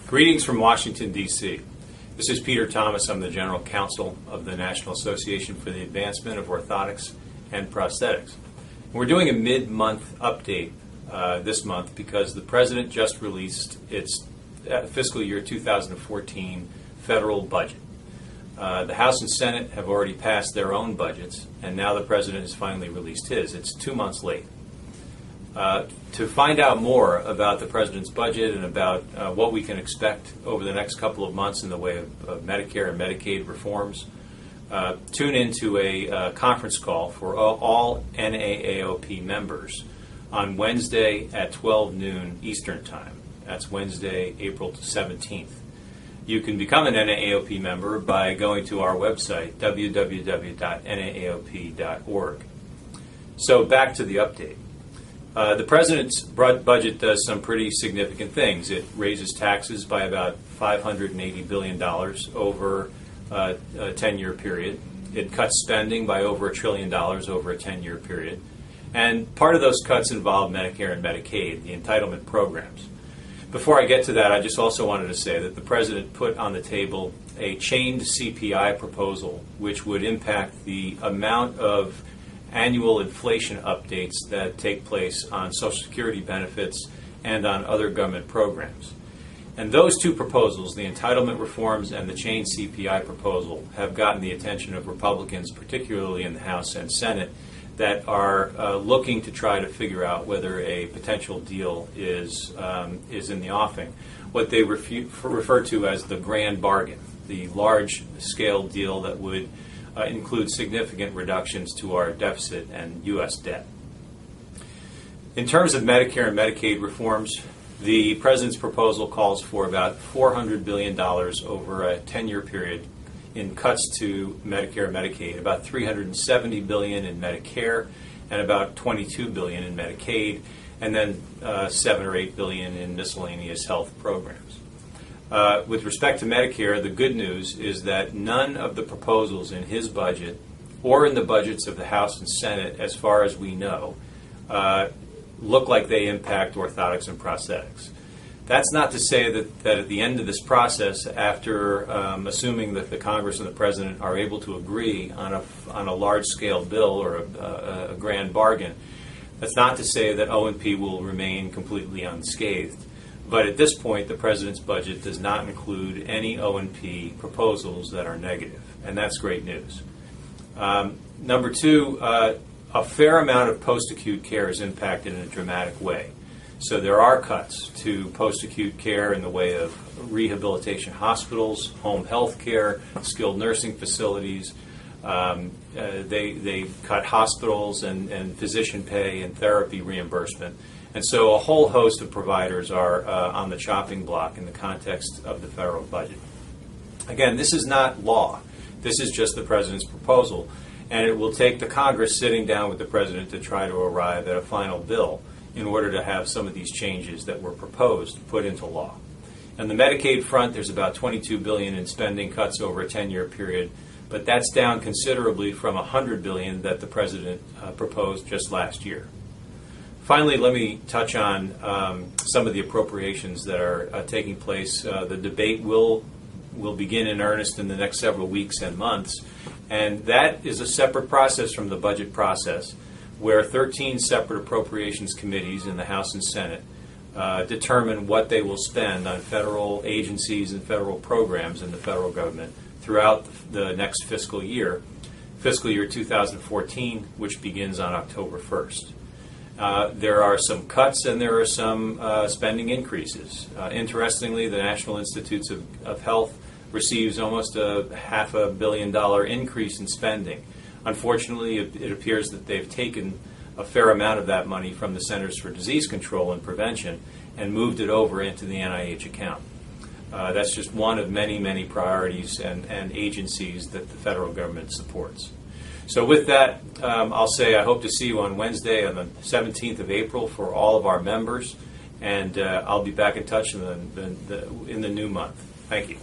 Greetings from Washington, D.C. This is Peter Thomas. I'm the General Counsel of the National Association for the Advancement of Orthotics and Prosthetics. We're doing a mid-month update this month because the President just released its fiscal year 2014 federal budget. The House and Senate have already passed their own budgets, and now the President has finally released his. It's 2 months late. To find out more about the President's budget and about what we can expect over the next couple of months in the way of Medicare and Medicaid reforms, tune into a conference call for all NAAOP members on Wednesday at 12 noon Eastern Time. That's Wednesday, April 17th. You can become an NAAOP member by going to our website, www.naaop.org. So back to the update. The President's budget does some pretty significant things. It raises taxes by about $580 billion over a 10-year period. It cuts spending by over $1 trillion over a 10-year period. And part of those cuts involve Medicare and Medicaid, the entitlement programs. Before I get to that, I just also wanted to say that the President put on the table a chained CPI proposal, which would impact the amount of annual inflation updates that take place on Social Security benefits and on other government programs. And those two proposals, the entitlement reforms and the chained CPI proposal, have gotten the attention of Republicans, particularly in the House and Senate, that are looking to try to figure out whether a potential deal is in the offing. What they refer to as the grand bargain, the large-scale deal that would include significant reductions to our deficit and U.S. debt. In terms of Medicare and Medicaid reforms, the President's proposal calls for about $400 billion over a 10-year period in cuts to Medicare and Medicaid, about $370 billion in Medicare and about $22 billion in Medicaid, and then $7 or $8 billion in miscellaneous health programs. With respect to Medicare, the good news is that none of the proposals in his budget or in the budgets of the House and Senate, as far as we know, look like they impact orthotics and prosthetics. That's not to say that at the end of this process, after assuming that the Congress and the President are able to agree on a large-scale bill or a grand bargain, that's not to say that O&P will remain completely unscathed. But at this point, the President's budget does not include any O&P proposals that are negative, and that's great news. Number two, a fair amount of post-acute care is impacted in a dramatic way. So there are cuts to post-acute care in the way of rehabilitation hospitals, home health care, skilled nursing facilities. They cut hospitals and physician pay and therapy reimbursement. And so a whole host of providers are on the chopping block in the context of the federal budget. Again, this is not law. This is just the President's proposal. And it will take the Congress sitting down with the President to try to arrive at a final bill in order to have some of these changes that were proposed put into law. On the Medicaid front, there's about $22 billion in spending cuts over a 10-year period, but that's down considerably from $100 billion that the President proposed just last year. Finally, let me touch on some of the appropriations that are taking place. The debate will begin in earnest in the next several weeks and months, and that is a separate process from the budget process, where 13 separate appropriations committees in the House and Senate determine what they will spend on federal agencies and federal programs in the federal government throughout the next fiscal year 2014, which begins on October 1st. There are some cuts and there are some spending increases. Interestingly, the National Institutes of Health receives almost a $500 million increase in spending. Unfortunately, it appears that they've taken a fair amount of that money from the Centers for Disease Control and Prevention and moved it over into the NIH account. That's just one of many, many priorities and agencies that the federal government supports. So with that, I'll say I hope to see you on Wednesday on the 17th of April for all of our members, and I'll be back in touch in the new month. Thank you.